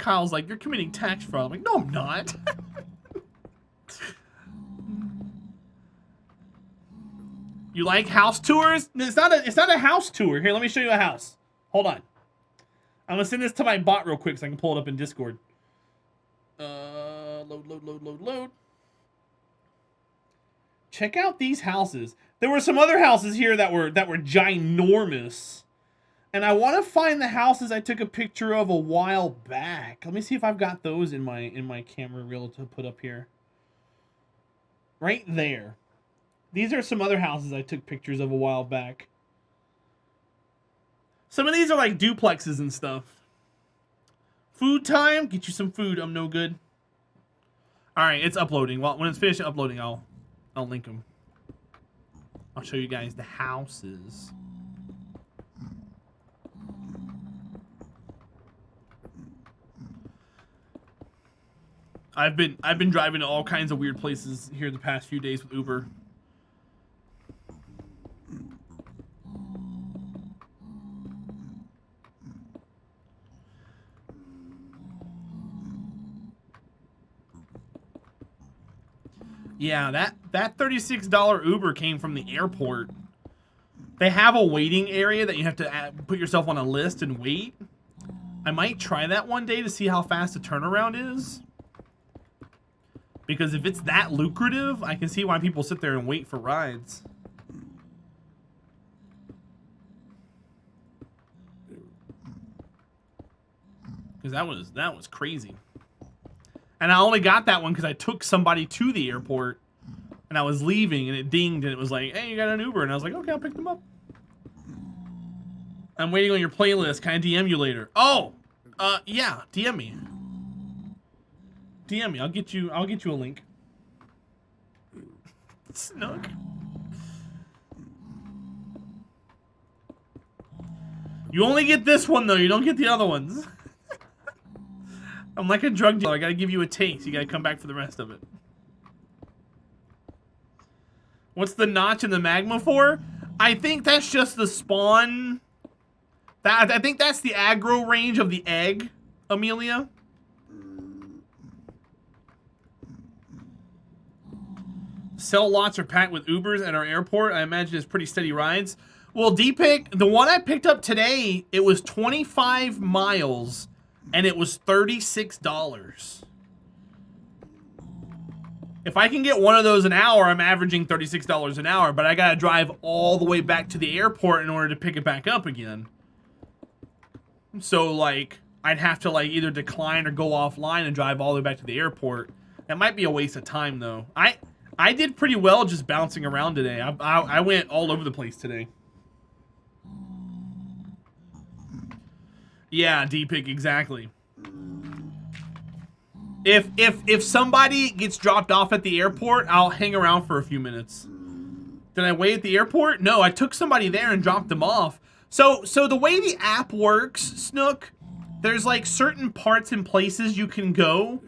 Kyle's like, you're committing tax fraud. I'm like, no, I'm not. You like house tours? It's not a house tour. Here, let me show you a house. Hold on. I'm gonna send this to my bot real quick so I can pull it up in Discord. Load. Check out these houses. There were some other houses here that were ginormous. And I want to find the houses I took a picture of a while back. Let me see if I've got those in my camera reel to put up here. Right there. These are some other houses I took pictures of a while back. Some of these are like duplexes and stuff. Food time. Get you some food. I'm no good. All right, it's uploading. Well, when it's finished uploading, I'll link them. I'll show you guys the houses. I've been driving to all kinds of weird places here the past few days with Uber. Yeah, that $36 Uber came from the airport. They have a waiting area that you have to put yourself on a list and wait. I might try that one day to see how fast the turnaround is. Because if it's that lucrative, I can see why people sit there and wait for rides. Because that was crazy. And I only got that one because I took somebody to the airport and I was leaving and it dinged and it was like, hey, you got an Uber. And I was like, okay, I'll pick them up. I'm waiting on your playlist. Can I DM you later? Oh, yeah, DM me. DM me. I'll get you a link. Snook. You only get this one though. You don't get the other ones. I'm like a drug dealer. I gotta give you a taste. You gotta come back for the rest of it. What's the notch in the magma for? I think that's just the spawn. I think that's the aggro range of the egg, Amelia. Cell lots are packed with Ubers at our airport. I imagine it's pretty steady rides. Well, D-Pick, the one I picked up today, it was 25 miles. And it was $36. If I can get one of those an hour, I'm averaging $36 an hour, but I gotta drive all the way back to the airport in order to pick it back up again. So, like, I'd have to, like, either decline or go offline and drive all the way back to the airport. That might be a waste of time, though. I did pretty well just bouncing around today. I went all over the place today. Yeah, D-Pick, exactly. If somebody gets dropped off at the airport, I'll hang around for a few minutes. Did I wait at the airport? No, I took somebody there and dropped them off. So the way the app works, Snook, there's like certain parts and places you can go.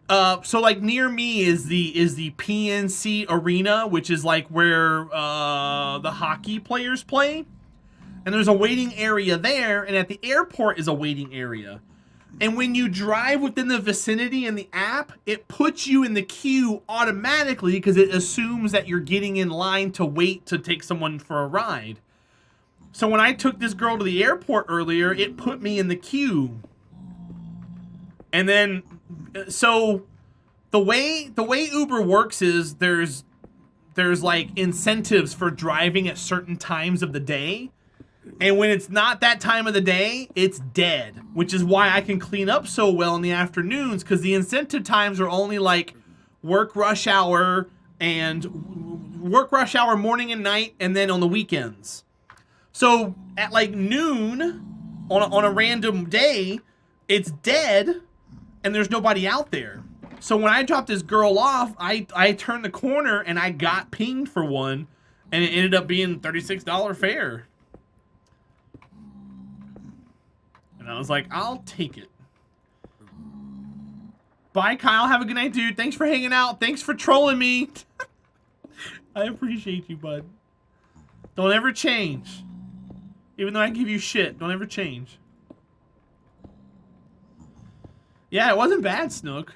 So like near me is the PNC Arena, which is like where the hockey players play. And there's a waiting area there, and at the airport is a waiting area. And when you drive within the vicinity in the app, it puts you in the queue automatically because it assumes that you're getting in line to wait to take someone for a ride. So when I took this girl to the airport earlier, it put me in the queue. And then, so the way Uber works is there's like incentives for driving at certain times of the day. And when it's not that time of the day, it's dead, which is why I can clean up so well in the afternoons, because the incentive times are only like work rush hour morning and night, and then on the weekends. So at like noon on a random day, it's dead and there's nobody out there. So when I dropped this girl off, I turned the corner and I got pinged for one, and it ended up being $36 fare. And I was like, I'll take it. Bye, Kyle. Have a good night, dude. Thanks for hanging out. Thanks for trolling me. I appreciate you, bud. Don't ever change. Even though I give you shit, don't ever change. Yeah, it wasn't bad, Snook.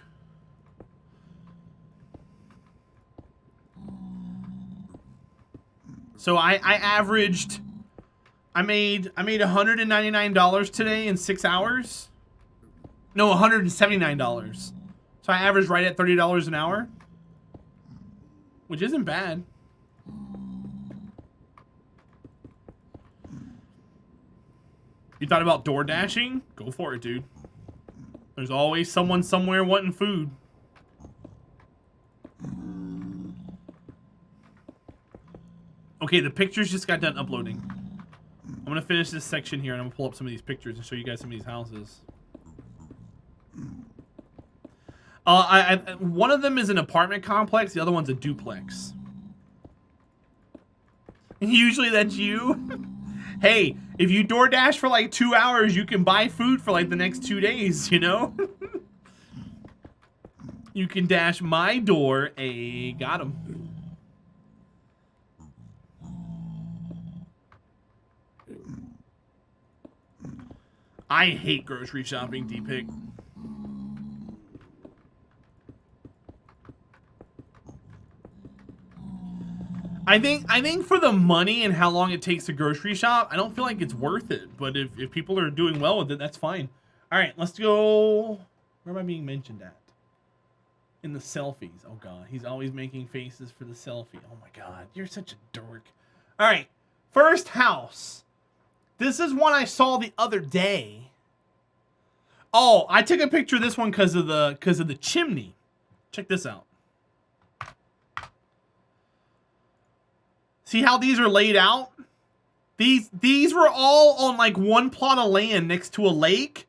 So I made $199 today in 6 hours. No, $179. So I averaged right at $30 an hour, which isn't bad. You thought about door dashing? Go for it, dude. There's always someone somewhere wanting food. Okay, the pictures just got done uploading. I'm gonna finish this section here and I'm gonna pull up some of these pictures and show you guys some of these houses. One of them is an apartment complex, the other one's a duplex. Usually that's you. Hey, if you DoorDash for like 2 hours, you can buy food for like the next 2 days, you know? You can dash my door. Hey, got him. I hate grocery shopping, D-Pick. I think for the money and how long it takes to grocery shop, I don't feel like it's worth it. But if people are doing well with it, that's fine. All right, let's go. Where am I being mentioned at? In the selfies. Oh, God. He's always making faces for the selfie. Oh, my God. You're such a dork. All right. First house. This is one I saw the other day. Oh, I took a picture of this one because of the chimney. Check this out. See how these are laid out? These were all on like one plot of land next to a lake.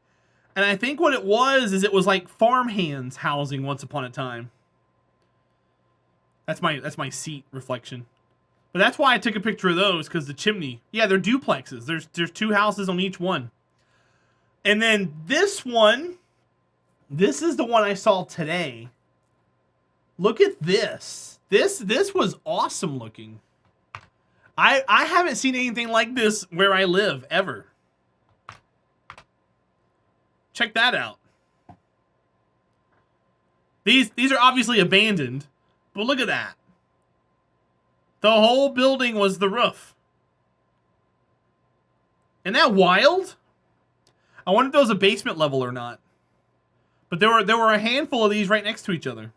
And I think what it was like farmhands housing once upon a time. That's my seat reflection. But that's why I took a picture of those, because the chimney. Yeah, they're duplexes. There's 2 houses on each one. And then this one, this is the one I saw today. Look at this. This was awesome looking. I haven't seen anything like this where I live, ever. Check that out. These are obviously abandoned, but look at that. The whole building was the roof. Isn't that wild? I wonder if there was a basement level or not. But there were a handful of these right next to each other.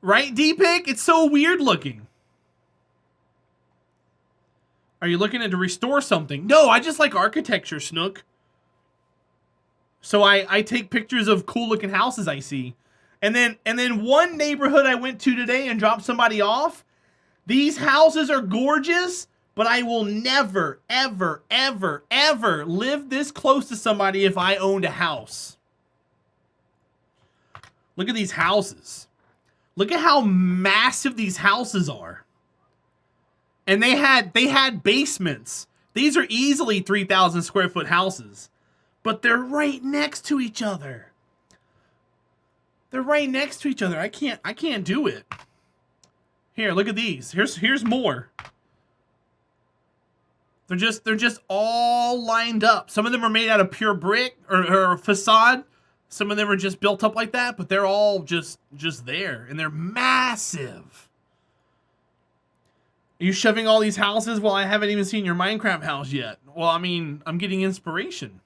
Right, D-Pick? It's so weird looking. Are you looking to restore something? No, I just like architecture, Snook. So I take pictures of cool looking houses I see. And then one neighborhood I went to today and dropped somebody off. These houses are gorgeous, but I will never, ever, ever, ever live this close to somebody if I owned a house. Look at these houses. Look at how massive these houses are. And they had basements. These are easily 3,000 square foot houses. But they're right next to each other. They're right next to each other. I can't do it. Here, look at these. Here's more. They're just all lined up. Some of them are made out of pure brick or facade. Some of them are just built up like that, but they're all just there, and they're massive. Are you shoving all these houses? Well, I haven't even seen your Minecraft house yet. Well, I mean, I'm getting inspiration.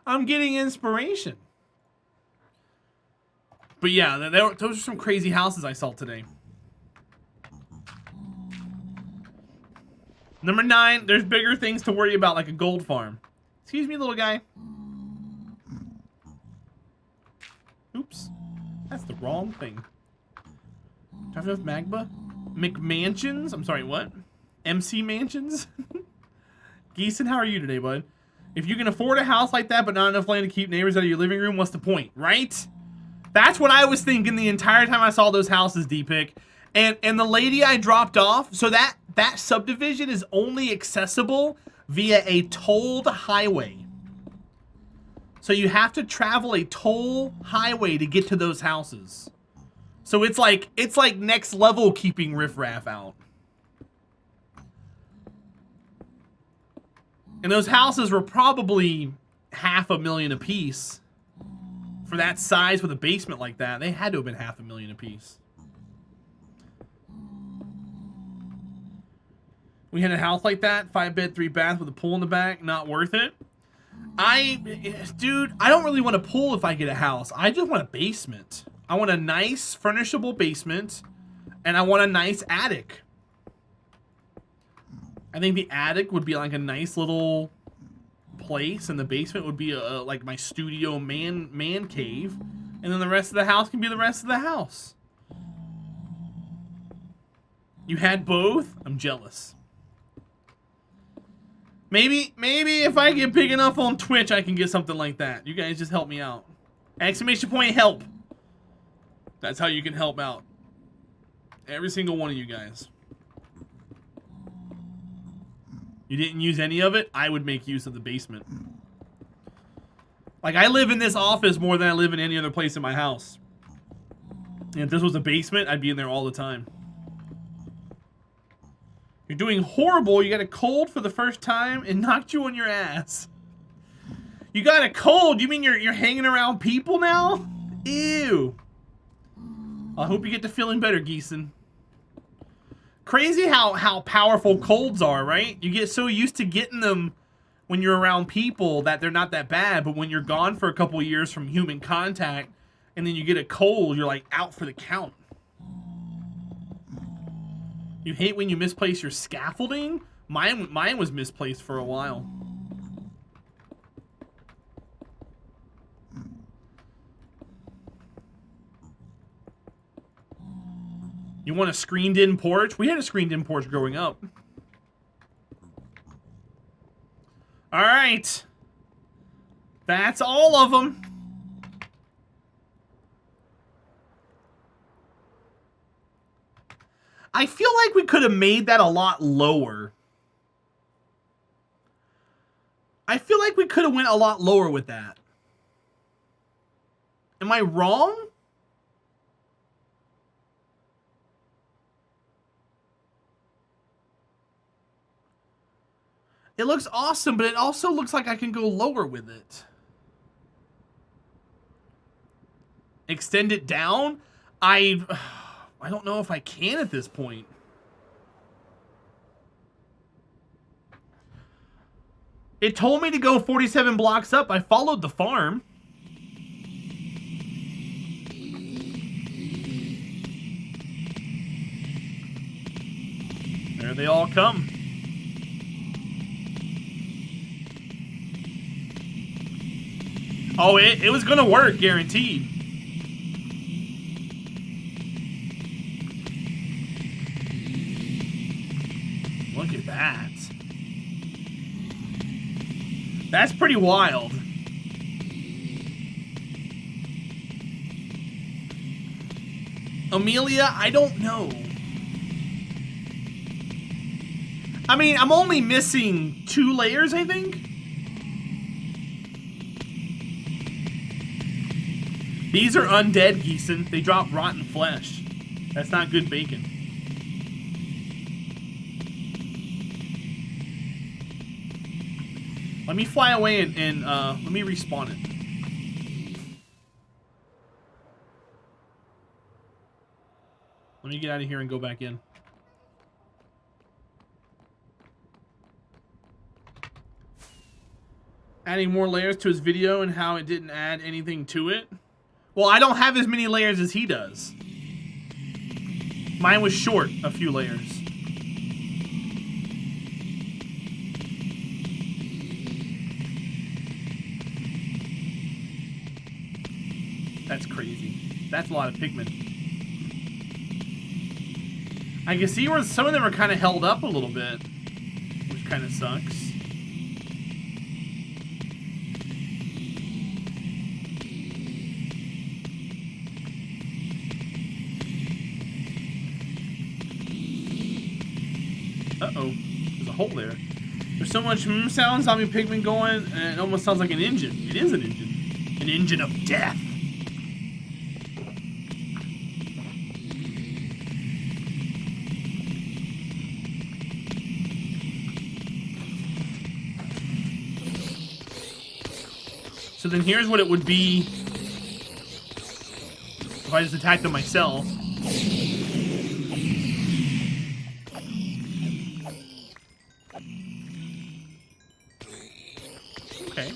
I'm getting inspiration. But yeah, those are some crazy houses I saw today. Number 9, there's bigger things to worry about, like a gold farm. Excuse me, little guy. Oops. That's the wrong thing. Do I have enough magma? McMansions? I'm sorry, what? MC Mansions? Geeson, how are you today, bud? If you can afford a house like that but not enough land to keep neighbors out of your living room, what's the point, right? That's what I was thinking the entire time I saw those houses, D-Pick. And the lady I dropped off, so that subdivision is only accessible via a tolled highway. So you have to travel a toll highway to get to those houses. So it's like next level keeping riffraff out. And those houses were probably $500,000 a piece. for that size with a basement like that, they had to have been $500,000 a piece. We had a house like that, 5-bed, 3-bath with a pool in the back. Not worth it. Dude, I don't really want a pool if I get a house. I just want a basement. I want a nice, furnishable basement, and I want a nice attic. I think the attic would be like a nice little place, and the basement would be like my studio man cave, and then the rest of the house can be the rest of the house. You had both? I'm jealous. Maybe if I get big enough on Twitch, I can get something like that. You guys just help me out. Exclamation point help. That's how you can help out. Every single one of you guys. You didn't use any of it? I would make use of the basement. Like, I live in this office more than I live in any other place in my house. And if this was a basement, I'd be in there all the time. You're doing horrible. You got a cold for the first time and knocked you on your ass. You got a cold? You mean you're hanging around people now? Ew. I hope you get to feeling better, Geeson. Crazy how powerful colds are, right? You get so used to getting them when you're around people that they're not that bad, but when you're gone for a couple years from human contact and then you get a cold, you're like out for the count. You hate when you misplace your scaffolding? Mine was misplaced for a while. You want a screened-in porch? We had a screened-in porch growing up. All right. That's all of them. I feel like we could have made that a lot lower. I feel like we could have went a lot lower with that. Am I wrong? It looks awesome, but it also looks like I can go lower with it. Extend it down? I don't know if I can at this point. It told me to go 47 blocks up. I followed the farm. There they all come. Oh, it was gonna work, guaranteed. Look at that. That's pretty wild. Amelia, I don't know. I mean, I'm only missing 2 layers, I think. These are undead, Geeson. They drop rotten flesh. That's not good bacon. Let me fly away and let me respawn it. Let me get out of here and go back in. Adding more layers to his video and how it didn't add anything to it. Well, I don't have as many layers as he does. Mine was short a few layers. That's crazy. That's a lot of pigment. I can see where some of them are kind of held up a little bit, which kind of sucks. Uh-oh. There's a hole there. There's so much sound, zombie pigment going, and it almost sounds like an engine. It is an engine. An engine of death. So then here's what it would be if I just attack them myself. Okay.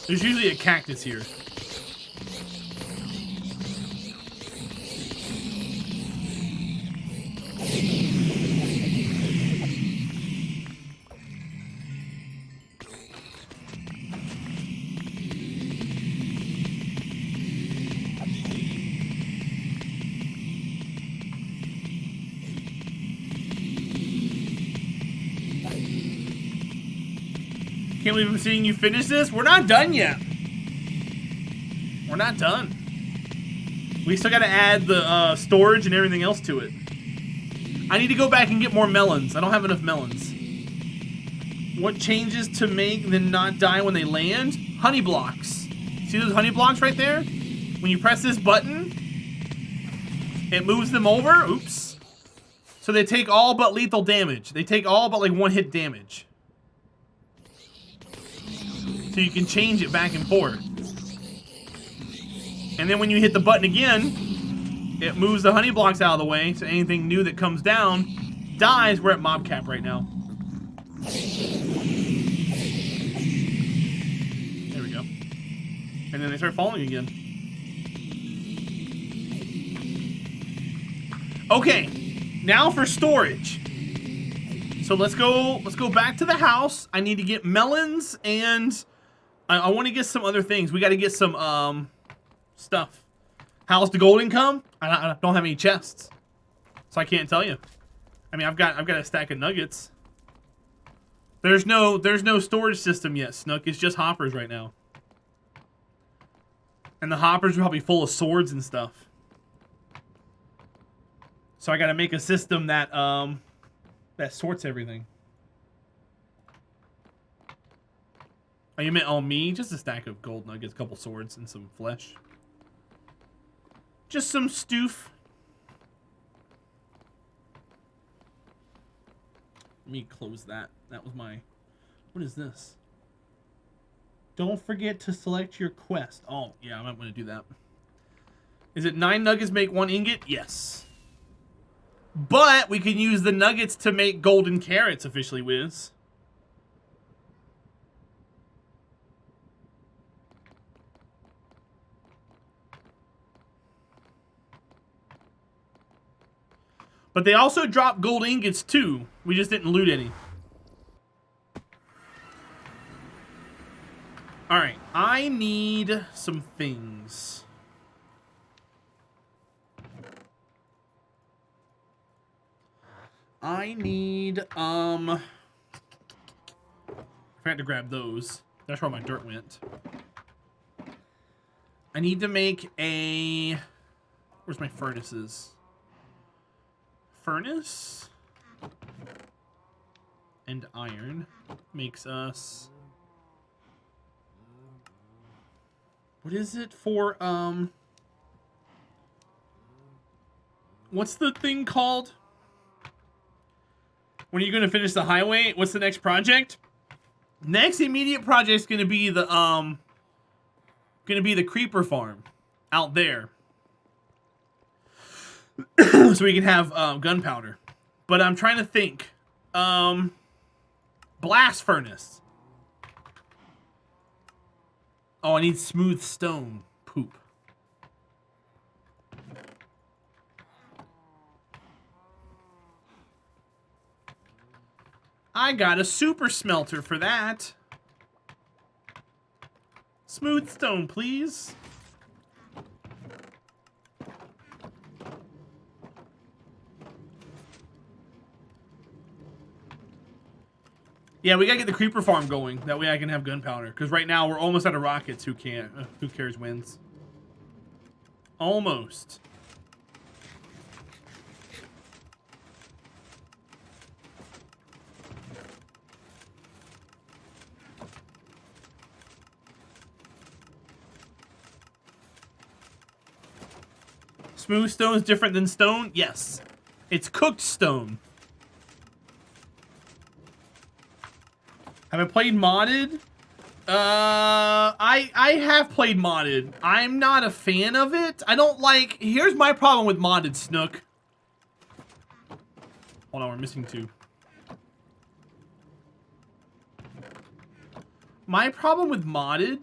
There's usually a cactus here. Can't believe I'm seeing you finish this. We're not done yet. We're not done. We still got to add the storage and everything else to it. I need to go back and get more melons. I don't have enough melons. What changes to make them not die when they land? Honey blocks. See those honey blocks right there? When you press this button, it moves them over. Oops. So they take all but lethal damage. They take all but like one hit damage. So you can change it back and forth. And then when you hit the button again, it moves the honey blocks out of the way, so anything new that comes down dies. We're at mob cap right now. There we go. And then they start falling again. Okay, now for storage. So let's go back to the house. I need to get melons and I want to get some other things. We got to get some stuff. How's the golden come? I don't have any chests, so I can't tell you. I mean, I've got a stack of nuggets. There's no storage system yet, Snook. It's just hoppers right now, and the hoppers are probably full of swords and stuff. So I got to make a system that that sorts everything. Oh, you meant on me? Just a stack of gold nuggets, a couple swords, and some flesh. Just some stoof. Let me close that. That was my... What is this? Don't forget to select your quest. Oh, yeah, I might want to do that. Is it 9 nuggets make 1 ingot? Yes. But we can use the nuggets to make golden carrots officially, Wiz. But they also drop gold ingots too. We just didn't loot any. Alright, I need some things. I need, I forgot to grab those. That's where my dirt went. I need to make a... Where's my furnaces? Furnace and iron makes us... What is it for, what's the thing called? When are you going to finish the highway? What's the next project? Next immediate project is going to be the creeper farm out there. So we can have gunpowder. But I'm trying to think. Blast furnace. Oh, I need smooth stone. Poop. I got a super smelter for that. Smooth stone, please. Yeah, we gotta get the creeper farm going. That way I can have gunpowder. Because right now we're almost out of rockets. Who can't? Who cares wins? Almost. Smooth stone is different than stone? Yes. It's cooked stone. Have I played modded? I I have played modded. I'm not a fan of it. I don't like... Here's my problem with modded, Snook. Hold on, we're missing 2. My problem with modded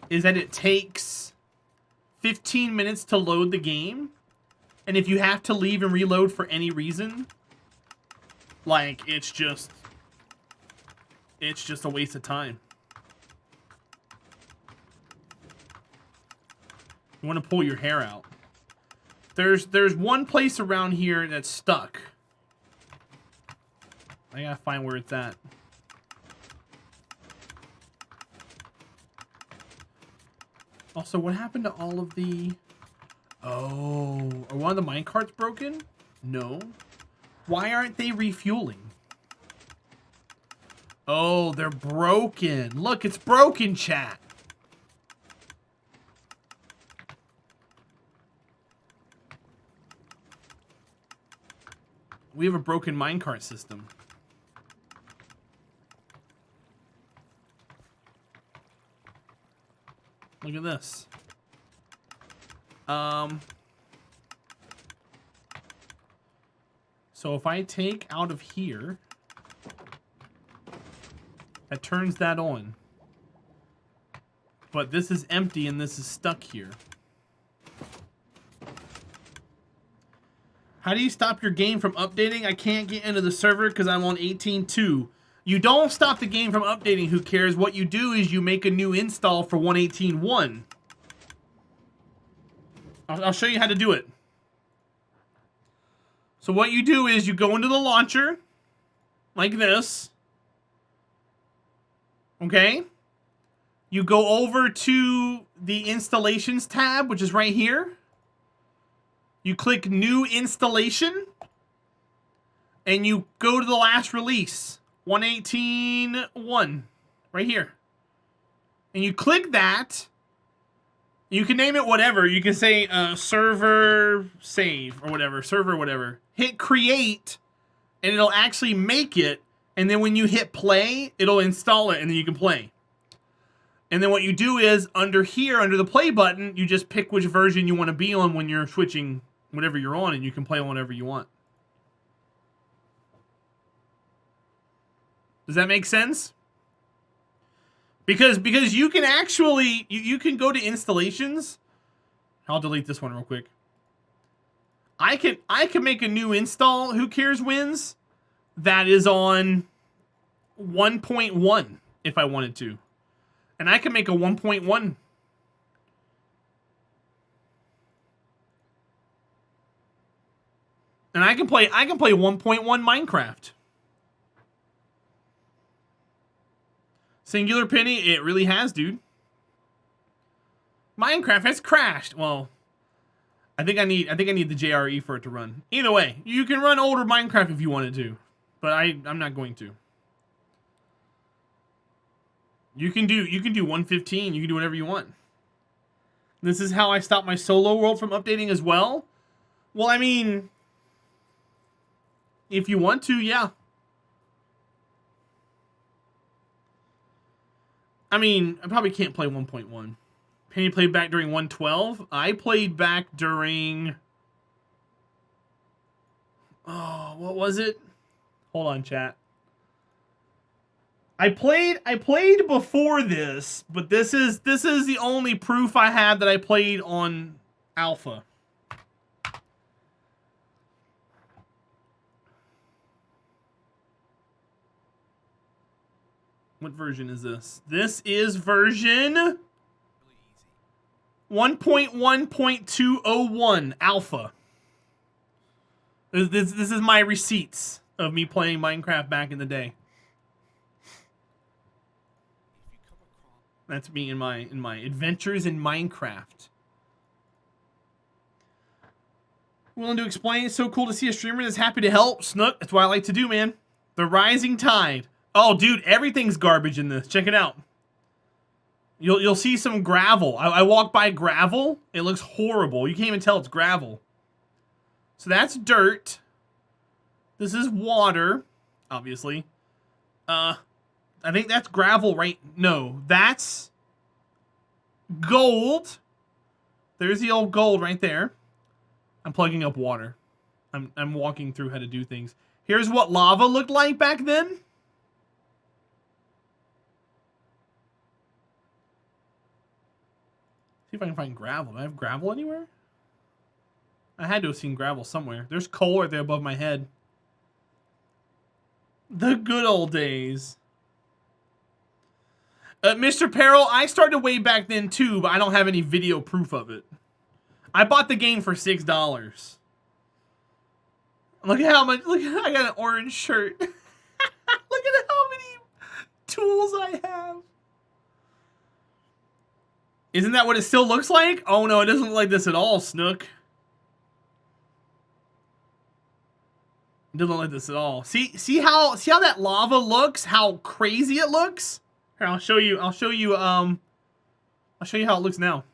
is that it takes 15 minutes to load the game. And if you have to leave and reload for any reason, like, it's just a waste of time. You want to pull your hair out. There's one place around here that's stuck. I gotta find where it's at. Also, what happened to all of the... Oh, are one of the minecarts broken? No. Why aren't they refueling? Oh, they're broken. Look, it's broken, chat. We have a broken minecart system. Look at this. So if I take out of here, that turns that on. But this is empty and this is stuck here. How do you stop your game from updating? I can't get into the server because I'm on 18.2. You don't stop the game from updating, who cares? What you do is you make a new install for 1.18.1. I'll show you how to do it. So what you do is you go into the launcher, like this. Okay? You go over to the installations tab, which is right here. You click new installation. And you go to the last release. 1.18.1. Right here. And you click that. You can name it whatever. You can say server save or whatever. Server whatever. Hit create. And it'll actually make it. And then when you hit play, it'll install it. And then you can play. And then what you do is under here, under the play button, you just pick which version you want to be on when you're switching whatever you're on. And you can play on whatever you want. Does that make sense? Because you can actually, you can go to installations. I'll delete this one real quick. I can make a new install, who cares wins, that is on 1.1 if I wanted to. And I can make a 1.1. And I can play 1.1 Minecraft. Singular Penny, it really has, dude. Minecraft has crashed. Well, I think I need the JRE for it to run. Either way, you can run older Minecraft if you wanted to, but I'm not going to. You can do 1.15. You can do whatever you want. This is how I stop my solo world from updating as well. Well, I mean, if you want to, yeah. I mean, I probably can't play 1.1. Penny played back during 1.12. I played back during... Oh, what was it? Hold on, chat. I played before this, but this is the only proof I have that I played on Alpha. What version is this? This is version 1.1.201 Alpha. This is my receipts of me playing Minecraft back in the day. That's me in my adventures in Minecraft. Willing to explain. It's so cool to see a streamer that's happy to help. Snook, that's what I like to do, man. The rising tide. Oh, dude, everything's garbage in this. Check it out. You'll see some gravel. I walk by gravel. It looks horrible. You can't even tell it's gravel. So that's dirt. This is water, obviously. I think that's gravel, right? No, that's gold. There's the old gold right there. I'm plugging up water. I'm walking through how to do things. Here's what lava looked like back then. See if I can find gravel. Do I have gravel anywhere? I had to have seen gravel somewhere. There's coal right there above my head. The good old days. Mr. Peril, I started way back then too, but I don't have any video proof of it. I bought the game for $6. Look at how much. Look at, I got an orange shirt. Look at how many tools I have. Isn't that what it still looks like? Oh no, it doesn't look like this at all, Snook. It doesn't look like this at all. See how that lava looks? How crazy it looks? Here, I'll show you how it looks now.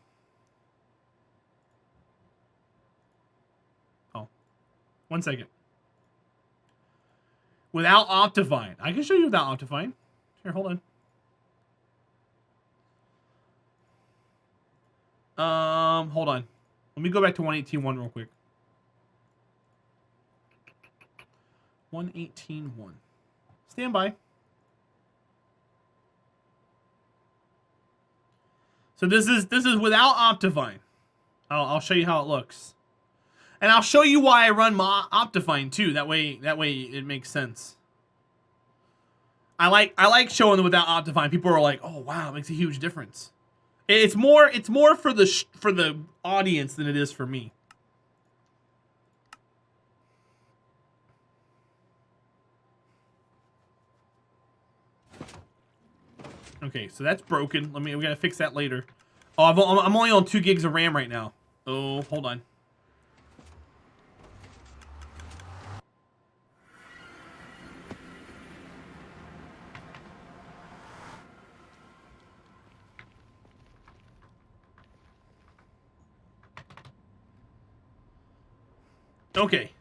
Oh. 1 second. Without Optifine. I can show you without Optifine. Here, hold on. Hold on. Let me go back to 118.1 real quick. 118.1. Stand by. So this is without Optifine. I'll show you how it looks. And I'll show you why I run my Optifine too. That way it makes sense. I like showing them without Optifine. People are like, "Oh wow, it makes a huge difference." It's more for the audience than it is for me. Okay, so that's broken. We gotta fix that later. Oh, I'm only on 2 gigs of RAM right now. Oh, hold on. Okay.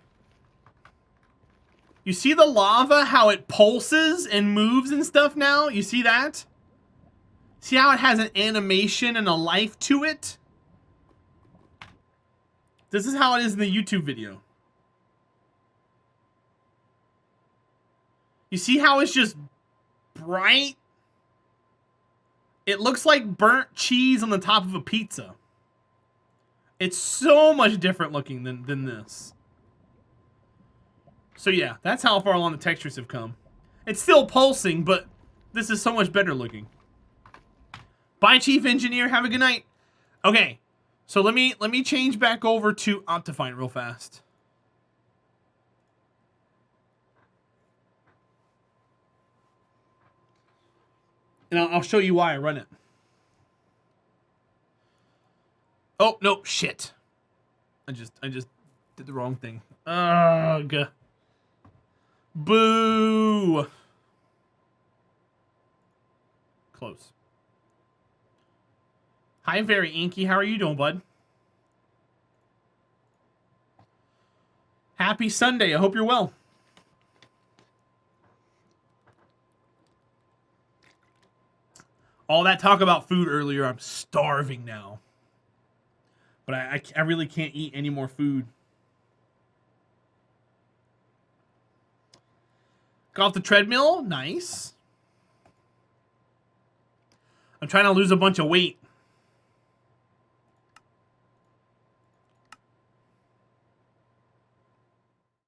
You see the lava, how it pulses and moves and stuff now? You see that? See how it has an animation and a life to it? This is how it is in the YouTube video. You see how it's just bright? It looks like burnt cheese on the top of a pizza. It's so much different looking than this. So yeah, that's how far along the textures have come. It's still pulsing, but this is so much better looking. Bye, Chief Engineer. Have a good night. Okay, so let me change back over to Optifine real fast. And I'll show you why I run it. Oh no, shit! I just did the wrong thing. Ugh. Boo. Close. Hi, Very Inky. How are you doing, bud? Happy Sunday. I hope you're well. All that talk about food earlier, I'm starving now. But I really can't eat any more food. Got off the treadmill. Nice. I'm trying to lose a bunch of weight.